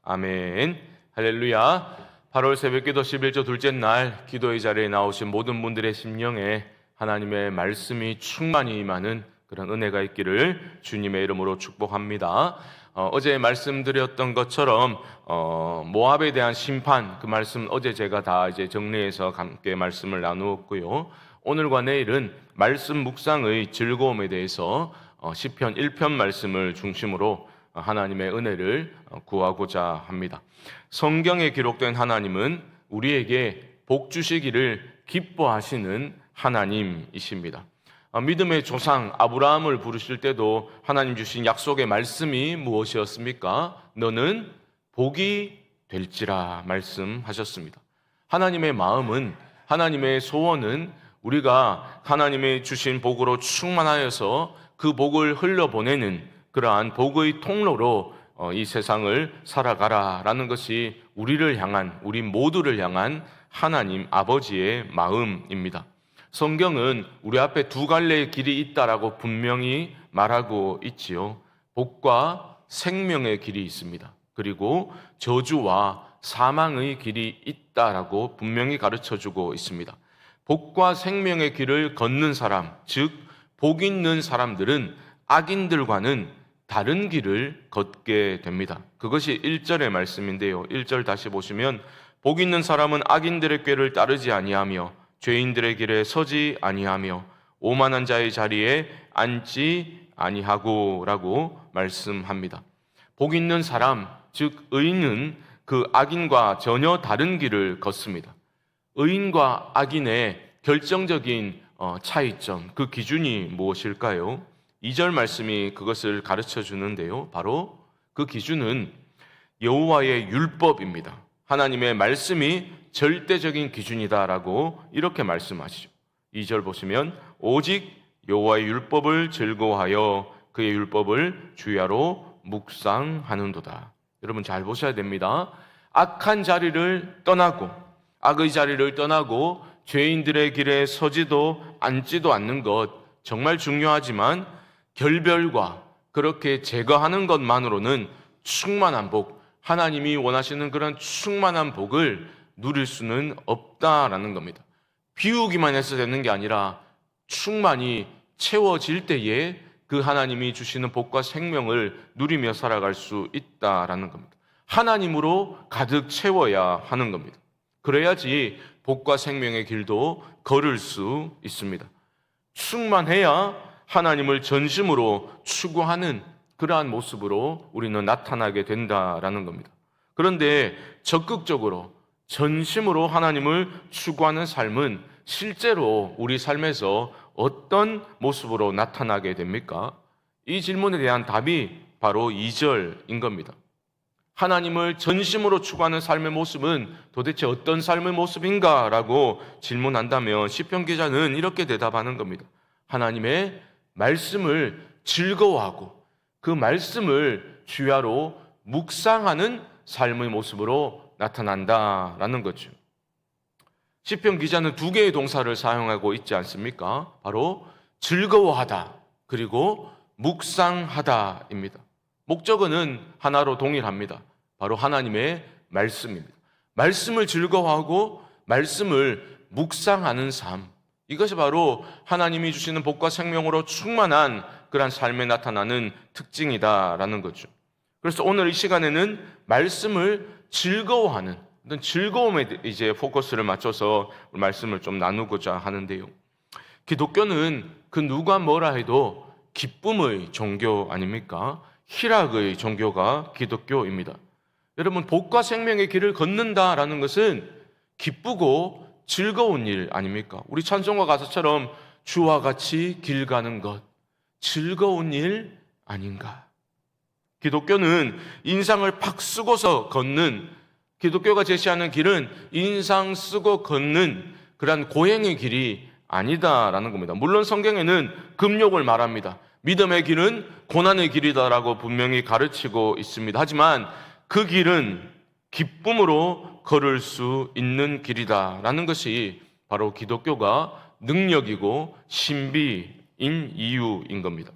아멘. 할렐루야. 8월 새벽기도 11조 둘째 날 기도의 자리에 나오신 모든 분들의 심령에 하나님의 말씀이 충만히 임하는 그런 은혜가 있기를 주님의 이름으로 축복합니다. 어제 말씀드렸던 것처럼 모압에 대한 심판, 그 말씀 어제 제가 다 이제 정리해서 함께 말씀을 나누었고요. 오늘과 내일은 말씀 묵상의 즐거움에 대해서 시편 1편 말씀을 중심으로 하나님의 은혜를 구하고자 합니다. 성경에 기록된 하나님은 우리에게 복 주시기를 기뻐하시는 하나님이십니다. 믿음의 조상 아브라함을 부르실 때도 하나님 주신 약속의 말씀이 무엇이었습니까? 너는 복이 될지라 말씀하셨습니다. 하나님의 마음은, 하나님의 소원은 우리가 하나님의 주신 복으로 충만하여서 그 복을 흘려보내는 그러한 복의 통로로 이 세상을 살아가라라는 것이 우리를 향한, 우리 모두를 향한 하나님 아버지의 마음입니다. 성경은 우리 앞에 두 갈래의 길이 있다라고 분명히 말하고 있지요. 복과 생명의 길이 있습니다. 그리고 저주와 사망의 길이 있다라고 분명히 가르쳐주고 있습니다. 복과 생명의 길을 걷는 사람, 즉 복 있는 사람들은 악인들과는 다른 길을 걷게 됩니다. 그것이 1절의 말씀인데요. 1절 다시 보시면 복 있는 사람은 악인들의 꾀를 따르지 아니하며 죄인들의 길에 서지 아니하며 오만한 자의 자리에 앉지 아니하고 라고 말씀합니다. 복 있는 사람, 즉 의인은 그 악인과 전혀 다른 길을 걷습니다. 의인과 악인의 결정적인 차이점, 그 기준이 무엇일까요? 2절 말씀이 그것을 가르쳐 주는데요. 바로 그 기준은 여호와의 율법입니다. 하나님의 말씀이 절대적인 기준이다라고 이렇게 말씀하시죠. 2절 보시면 오직 여호와의 율법을 즐거워하여 그의 율법을 주야로 묵상하는도다. 여러분 잘 보셔야 됩니다. 악한 자리를 떠나고 악의 자리를 떠나고 죄인들의 길에 서지도 앉지도 않는 것 정말 중요하지만 결별과 그렇게 제거하는 것만으로는 충만한 복, 하나님이 원하시는 그런 충만한 복을 누릴 수는 없다라는 겁니다. 비우기만 해서 되는 게 아니라 충만히 채워질 때에 그 하나님이 주시는 복과 생명을 누리며 살아갈 수 있다라는 겁니다. 하나님으로 가득 채워야 하는 겁니다. 그래야지 복과 생명의 길도 걸을 수 있습니다. 충만해야 하나님을 전심으로 추구하는 그러한 모습으로 우리는 나타나게 된다라는 겁니다. 그런데 적극적으로 전심으로 하나님을 추구하는 삶은 실제로 우리 삶에서 어떤 모습으로 나타나게 됩니까? 이 질문에 대한 답이 바로 2절인 겁니다. 하나님을 전심으로 추구하는 삶의 모습은 도대체 어떤 삶의 모습인가? 라고 질문한다면 시편 기자는 이렇게 대답하는 겁니다. 하나님의 말씀을 즐거워하고 그 말씀을 주야로 묵상하는 삶의 모습으로 나타난다라는 거죠. 시편 기자는 두 개의 동사를 사용하고 있지 않습니까? 바로 즐거워하다 그리고 묵상하다입니다. 목적어는 하나로 동일합니다. 바로 하나님의 말씀입니다. 말씀을 즐거워하고 말씀을 묵상하는 삶, 이것이 바로 하나님이 주시는 복과 생명으로 충만한 그런 삶에 나타나는 특징이다라는 거죠. 그래서 오늘 이 시간에는 말씀을 즐거워하는 어떤 즐거움에 이제 포커스를 맞춰서 말씀을 좀 나누고자 하는데요. 기독교는 그 누가 뭐라 해도 기쁨의 종교 아닙니까? 희락의 종교가 기독교입니다. 여러분, 복과 생명의 길을 걷는다라는 것은 기쁘고 즐거운 일 아닙니까? 우리 찬송가 가사처럼 주와 같이 길 가는 것 즐거운 일 아닌가? 기독교는 인상을 팍 쓰고서 걷는, 기독교가 제시하는 길은 인상 쓰고 걷는 그러한 고행의 길이 아니다라는 겁니다. 물론 성경에는 금욕을 말합니다. 믿음의 길은 고난의 길이다라고 분명히 가르치고 있습니다. 하지만 그 길은 기쁨으로 걸을 수 있는 길이다라는 것이 바로 기독교가 능력이고 신비인 이유인 겁니다.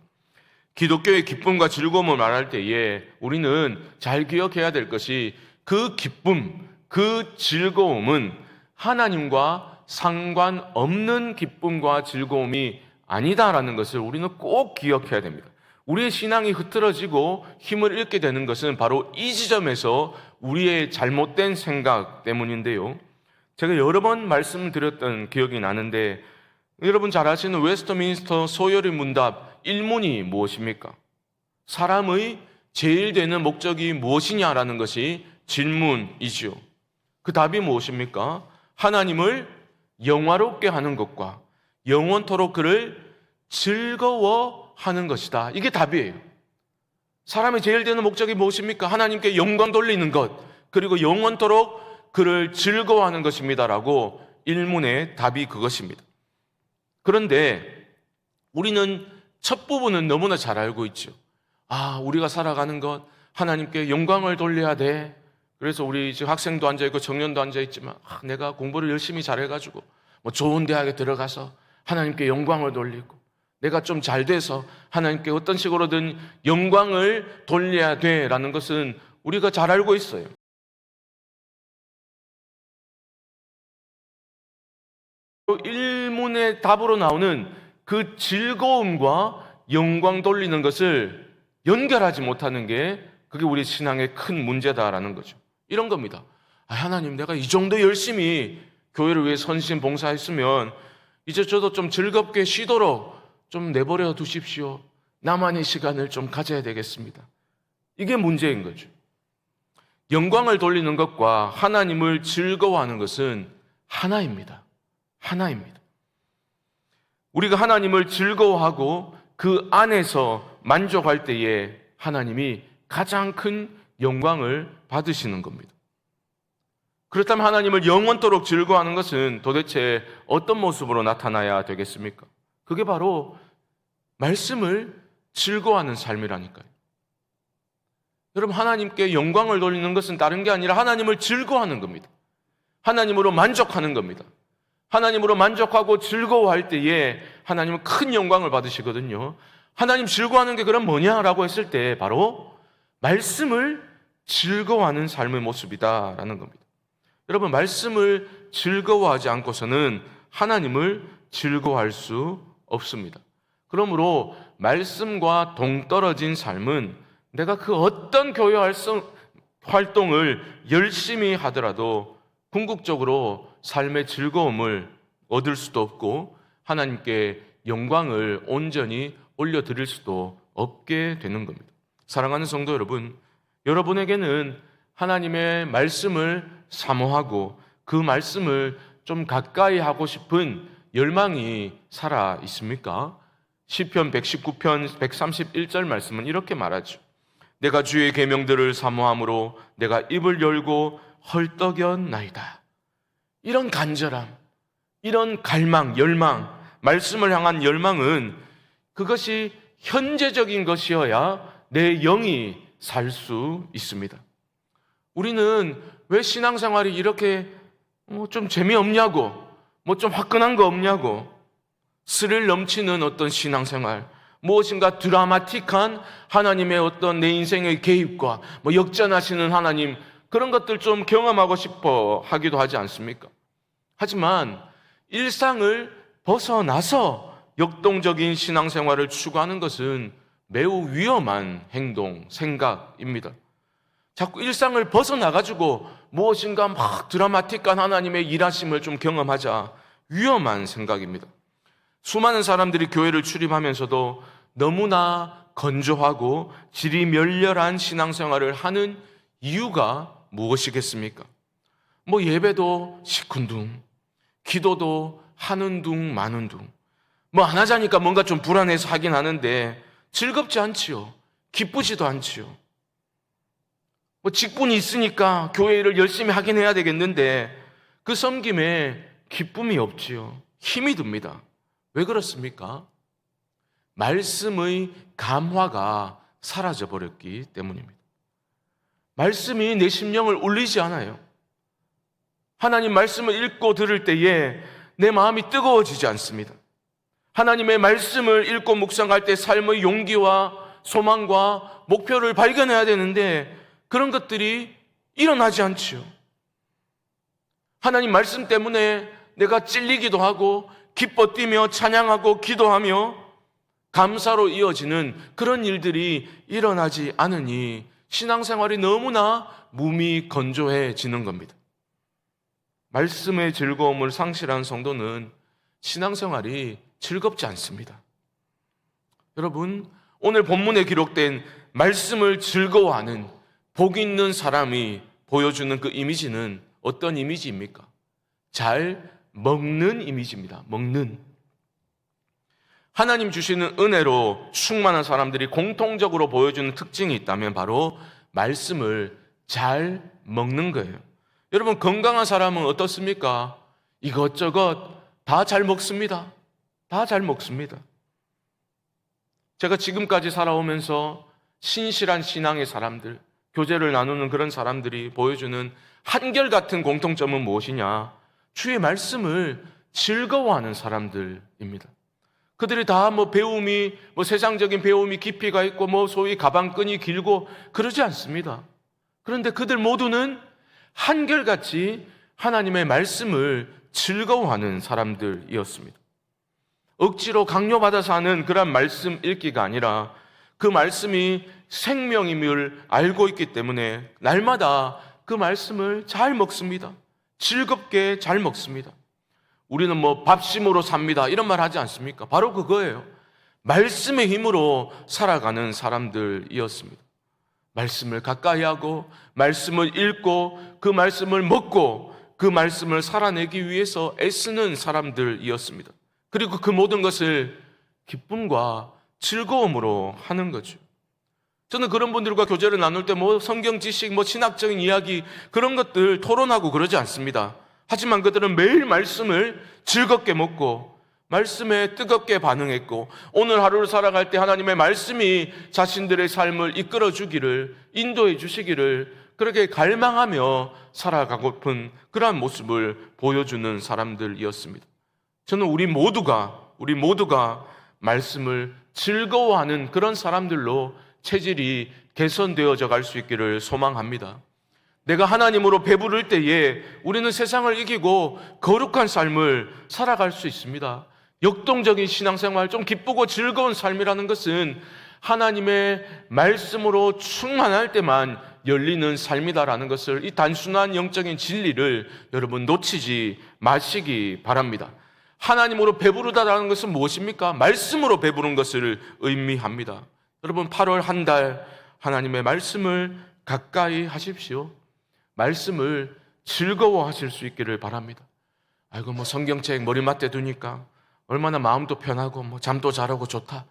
기독교의 기쁨과 즐거움을 말할 때에 우리는 잘 기억해야 될 것이 그 기쁨, 그 즐거움은 하나님과 상관없는 기쁨과 즐거움이 아니다라는 것을 우리는 꼭 기억해야 됩니다. 우리의 신앙이 흐트러지고 힘을 잃게 되는 것은 바로 이 지점에서 우리의 잘못된 생각 때문인데요. 제가 여러 번 말씀드렸던 기억이 나는데, 여러분 잘 아시는 웨스트민스터 소열의 문답 1문이 무엇입니까? 사람의 제일 되는 목적이 무엇이냐라는 것이 질문이지요. 그 답이 무엇입니까? 하나님을 영화롭게 하는 것과 영원토록 그를 즐거워하는 것이다. 이게 답이에요. 사람의 제일 되는 목적이 무엇입니까? 하나님께 영광 돌리는 것, 그리고 영원토록 그를 즐거워하는 것입니다라고 1문의 답이 그것입니다. 그런데 우리는 첫 부분은 너무나 잘 알고 있죠. 우리가 살아가는 것, 하나님께 영광을 돌려야 돼. 그래서 우리 지금 학생도 앉아있고 청년도 앉아있지만 내가 공부를 열심히 잘해가지고 좋은 대학에 들어가서 하나님께 영광을 돌리고, 내가 좀 잘 돼서 하나님께 어떤 식으로든 영광을 돌려야 돼라는 것은 우리가 잘 알고 있어요. 일문의 답으로 나오는 그 즐거움과 영광 돌리는 것을 연결하지 못하는 게 그게 우리 신앙의 큰 문제다라는 거죠. 이런 겁니다. 하나님, 내가 이 정도 열심히 교회를 위해 선신 봉사했으면 이제 저도 좀 즐겁게 쉬도록 좀 내버려 두십시오. 나만의 시간을 좀 가져야 되겠습니다. 이게 문제인 거죠. 영광을 돌리는 것과 하나님을 즐거워하는 것은 하나입니다. 하나입니다. 우리가 하나님을 즐거워하고 그 안에서 만족할 때에 하나님이 가장 큰 영광을 받으시는 겁니다. 그렇다면 하나님을 영원토록 즐거워하는 것은 도대체 어떤 모습으로 나타나야 되겠습니까? 그게 바로 말씀을 즐거워하는 삶이라니까요. 여러분, 하나님께 영광을 돌리는 것은 다른 게 아니라 하나님을 즐거워하는 겁니다. 하나님으로 만족하는 겁니다. 하나님으로 만족하고 즐거워할 때에 하나님은 큰 영광을 받으시거든요. 하나님 즐거워하는 게 그럼 뭐냐라고 했을 때 바로 말씀을 즐거워하는 삶의 모습이다라는 겁니다. 여러분, 말씀을 즐거워하지 않고서는 하나님을 즐거워할 수 없습니다. 그러므로 말씀과 동떨어진 삶은 내가 그 어떤 교회 활동을 열심히 하더라도 궁극적으로 삶의 즐거움을 얻을 수도 없고 하나님께 영광을 온전히 올려드릴 수도 없게 되는 겁니다. 사랑하는 성도 여러분, 여러분에게는 하나님의 말씀을 사모하고 그 말씀을 좀 가까이 하고 싶은 열망이 살아 있습니까? 시편 119편 131절 말씀은 이렇게 말하죠. 내가 주의 계명들을 사모함으로 내가 입을 열고 헐떡였나이다. 이런 간절함, 이런 갈망, 열망, 말씀을 향한 열망은 그것이 현재적인 것이어야 내 영이 살 수 있습니다. 우리는 왜 신앙생활이 이렇게 좀 재미없냐고, 좀 화끈한 거 없냐고, 스릴 넘치는 어떤 신앙생활, 무엇인가 드라마틱한 하나님의 어떤 내 인생의 개입과 역전하시는 하나님, 그런 것들 좀 경험하고 싶어 하기도 하지 않습니까? 하지만 일상을 벗어나서 역동적인 신앙생활을 추구하는 것은 매우 위험한 행동, 생각입니다. 자꾸 일상을 벗어나가지고 무엇인가 막 드라마틱한 하나님의 일하심을 좀 경험하자, 위험한 생각입니다. 수많은 사람들이 교회를 출입하면서도 너무나 건조하고 질이 멸렬한 신앙생활을 하는 이유가 무엇이겠습니까? 예배도 시큰둥, 기도도 하는 둥 마는 둥, 안 하자니까 뭔가 좀 불안해서 하긴 하는데 즐겁지 않지요. 기쁘지도 않지요. 직분이 있으니까 교회를 열심히 하긴 해야 되겠는데 그 섬김에 기쁨이 없지요. 힘이 듭니다. 왜 그렇습니까? 말씀의 감화가 사라져버렸기 때문입니다. 말씀이 내 심령을 울리지 않아요. 하나님 말씀을 읽고 들을 때에 내 마음이 뜨거워지지 않습니다. 하나님의 말씀을 읽고 묵상할 때 삶의 용기와 소망과 목표를 발견해야 되는데 그런 것들이 일어나지 않지요. 하나님 말씀 때문에 내가 찔리기도 하고 기뻐 뛰며 찬양하고 기도하며 감사로 이어지는 그런 일들이 일어나지 않으니 신앙생활이 너무나 무미건조해지는 겁니다. 말씀의 즐거움을 상실한 성도는 신앙생활이 즐겁지 않습니다. 여러분, 오늘 본문에 기록된 말씀을 즐거워하는 복 있는 사람이 보여주는 그 이미지는 어떤 이미지입니까? 잘 먹는 이미지입니다. 먹는. 하나님 주시는 은혜로 충만한 사람들이 공통적으로 보여주는 특징이 있다면 바로 말씀을 잘 먹는 거예요. 여러분, 건강한 사람은 어떻습니까? 이것저것 다 잘 먹습니다. 다 잘 먹습니다. 제가 지금까지 살아오면서 신실한 신앙의 사람들, 교제를 나누는 그런 사람들이 보여주는 한결같은 공통점은 무엇이냐? 주의 말씀을 즐거워하는 사람들입니다. 그들이 다 배움이, 세상적인 배움이 깊이가 있고, 소위 가방끈이 길고, 그러지 않습니다. 그런데 그들 모두는 한결같이 하나님의 말씀을 즐거워하는 사람들이었습니다. 억지로 강요받아서 하는 그런 말씀 읽기가 아니라 그 말씀이 생명임을 알고 있기 때문에 날마다 그 말씀을 잘 먹습니다. 즐겁게 잘 먹습니다. 우리는 밥심으로 삽니다 이런 말 하지 않습니까? 바로 그거예요. 말씀의 힘으로 살아가는 사람들이었습니다. 말씀을 가까이 하고 말씀을 읽고 그 말씀을 먹고 그 말씀을 살아내기 위해서 애쓰는 사람들이었습니다. 그리고 그 모든 것을 기쁨과 즐거움으로 하는 거죠. 저는 그런 분들과 교제를 나눌 때 성경 지식, 신학적인 이야기 그런 것들 토론하고 그러지 않습니다. 하지만 그들은 매일 말씀을 즐겁게 먹고 말씀에 뜨겁게 반응했고 오늘 하루를 살아갈 때 하나님의 말씀이 자신들의 삶을 이끌어 주기를, 인도해 주시기를 그렇게 갈망하며 살아가고픈 그러한 모습을 보여주는 사람들이었습니다. 저는 우리 모두가 말씀을 즐거워하는 그런 사람들로 체질이 개선되어져 갈 수 있기를 소망합니다. 내가 하나님으로 배부를 때에 우리는 세상을 이기고 거룩한 삶을 살아갈 수 있습니다. 역동적인 신앙생활, 좀 기쁘고 즐거운 삶이라는 것은 하나님의 말씀으로 충만할 때만 열리는 삶이다라는 것을, 이 단순한 영적인 진리를 여러분 놓치지 마시기 바랍니다. 하나님으로 배부르다라는 것은 무엇입니까? 말씀으로 배부른 것을 의미합니다. 여러분, 8월 한 달 하나님의 말씀을 가까이 하십시오. 말씀을 즐거워하실 수 있기를 바랍니다. 아이고 성경책 머리맡에 두니까 얼마나 마음도 편하고 잠도 잘하고 좋다,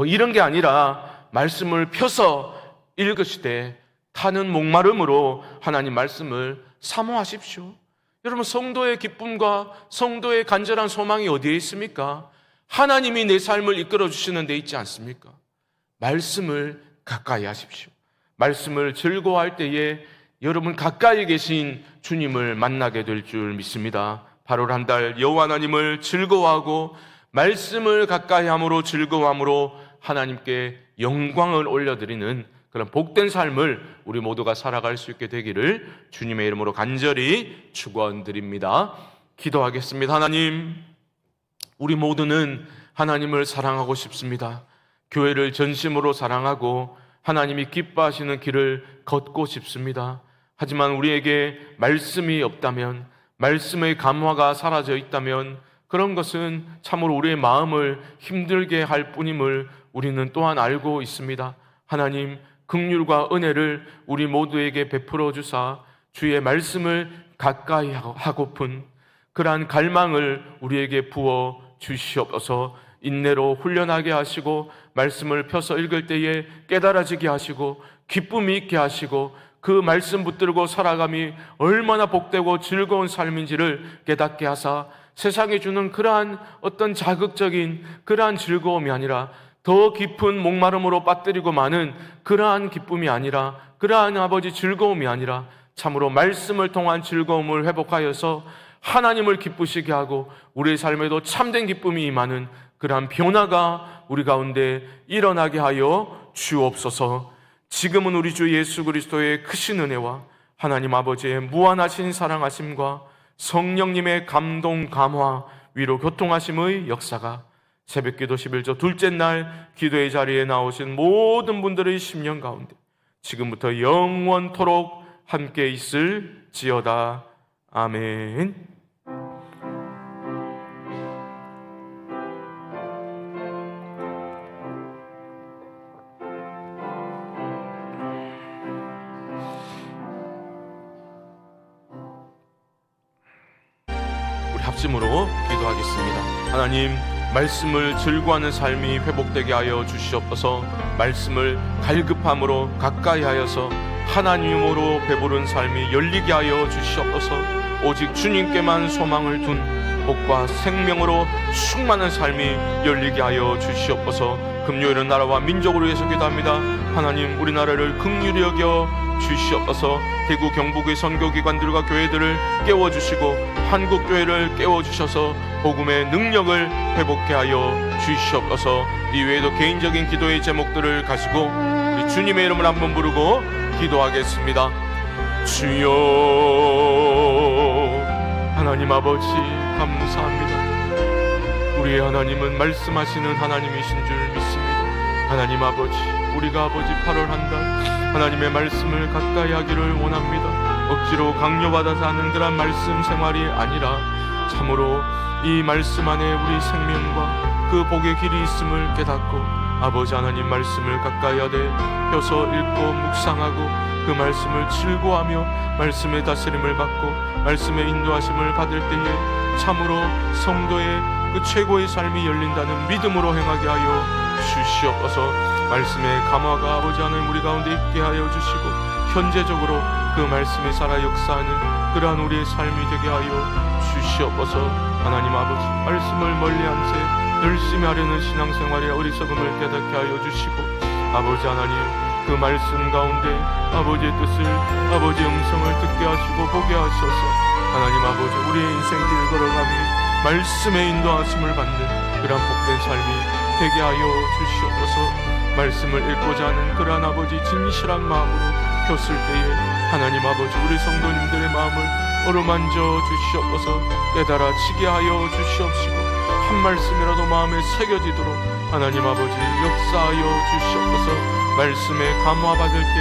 이런 게 아니라 말씀을 펴서 읽으시되 타는 목마름으로 하나님 말씀을 사모하십시오. 여러분, 성도의 기쁨과 성도의 간절한 소망이 어디에 있습니까? 하나님이 내 삶을 이끌어 주시는 데 있지 않습니까? 말씀을 가까이 하십시오. 말씀을 즐거워할 때에 여러분 가까이 계신 주님을 만나게 될 줄 믿습니다. 8월 한 달 여호와 하나님을 즐거워하고 말씀을 가까이 함으로 즐거워함으로 하나님께 영광을 올려드리는 그런 복된 삶을 우리 모두가 살아갈 수 있게 되기를 주님의 이름으로 간절히 축원드립니다. 기도하겠습니다. 하나님, 우리 모두는 하나님을 사랑하고 싶습니다. 교회를 전심으로 사랑하고 하나님이 기뻐하시는 길을 걷고 싶습니다. 하지만 우리에게 말씀이 없다면, 말씀의 감화가 사라져 있다면 그런 것은 참으로 우리의 마음을 힘들게 할 뿐임을 우리는 또한 알고 있습니다. 하나님, 긍휼과 은혜를 우리 모두에게 베풀어 주사 주의 말씀을 가까이 하고픈 그러한 갈망을 우리에게 부어 주시옵소서. 인내로 훈련하게 하시고 말씀을 펴서 읽을 때에 깨달아지게 하시고 기쁨이 있게 하시고 그 말씀 붙들고 살아감이 얼마나 복되고 즐거운 삶인지를 깨닫게 하사 세상에 주는 그러한 어떤 자극적인 그러한 즐거움이 아니라 더 깊은 목마름으로 빠뜨리고 마는 그러한 기쁨이 아니라, 그러한 아버지 즐거움이 아니라 참으로 말씀을 통한 즐거움을 회복하여서 하나님을 기쁘시게 하고 우리의 삶에도 참된 기쁨이 임하는 그러한 변화가 우리 가운데 일어나게 하여 주옵소서. 지금은 우리 주 예수 그리스도의 크신 은혜와 하나님 아버지의 무한하신 사랑하심과 성령님의 감동, 감화, 위로 교통하심의 역사가 새벽기도 11조 둘째 날 기도의 자리에 나오신 모든 분들의 심령 가운데 지금부터 영원토록 함께 있을지어다. 아멘. 합심으로 기도하겠습니다. 하나님, 말씀을 즐거워하는 삶이 회복되게 하여 주시옵소서. 말씀을 갈급함으로 가까이 하여서 하나님으로 배부른 삶이 열리게 하여 주시옵소서. 오직 주님께만 소망을 둔 복과 생명으로 충만한 삶이 열리게 하여 주시옵소서. 금요일은 나라와 민족을 위해서 기도합니다. 하나님, 우리나라를 긍휼히 여겨 주시옵소서. 대구 경북의 선교기관들과 교회들을 깨워주시고 한국교회를 깨워주셔서 복음의 능력을 회복케 하여 주시옵소서. 이 외에도 개인적인 기도의 제목들을 가지고 우리 주님의 이름을 한번 부르고 기도하겠습니다. 주여, 하나님 아버지 감사합니다. 우리의 하나님은 말씀하시는 하나님이신 줄 믿습니다. 하나님 아버지, 우리가 아버지 8월 한 달 하나님의 말씀을 가까이 하기를 원합니다. 억지로 강요받아서 하는 그런 말씀 생활이 아니라 참으로 이 말씀 안에 우리 생명과 그 복의 길이 있음을 깨닫고 아버지 하나님 말씀을 가까이 하되 펴서 읽고 묵상하고 그 말씀을 즐거워하며 말씀의 다스림을 받고 말씀의 인도하심을 받을 때에 참으로 성도의 그 최고의 삶이 열린다는 믿음으로 행하게 하여 주시옵소서. 말씀의 감화가 아버지 하나님 우리 가운데 있게 하여 주시고 현재적으로 그 말씀에 살아 역사하는 그러한 우리의 삶이 되게 하여 주시옵소서. 하나님 아버지, 말씀을 멀리한 채 열심히 하려는 신앙생활의 어리석음을 깨닫게 하여 주시고 아버지 하나님, 그 말씀 가운데 아버지의 뜻을, 아버지의 음성을 듣게 하시고 보게 하셔서 하나님 아버지, 우리의 인생길을 걸어가며 말씀의 인도하심을 받는 그러한 복된 삶이 되게 하여 주시옵소서. 말씀을 읽고자 하는 그러한 아버지 진실한 마음으로 폈을 때에 하나님 아버지, 우리 성도님들의 마음을 어루만져 주시옵소서. 깨달아지게 하여 주시옵시고 한 말씀이라도 마음에 새겨지도록 하나님 아버지 역사하여 주시옵소서. 말씀에 감화받을 때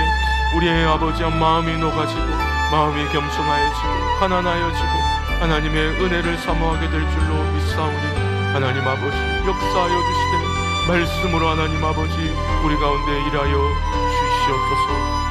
우리의 아버지와 마음이 녹아지고 마음이 겸손하여지고 가난하여지고 하나님의 은혜를 사모하게 될 줄로 믿사오니 하나님 아버지 역사하여 주시되 말씀으로 하나님 아버지 우리 가운데 일하여 주시옵소서.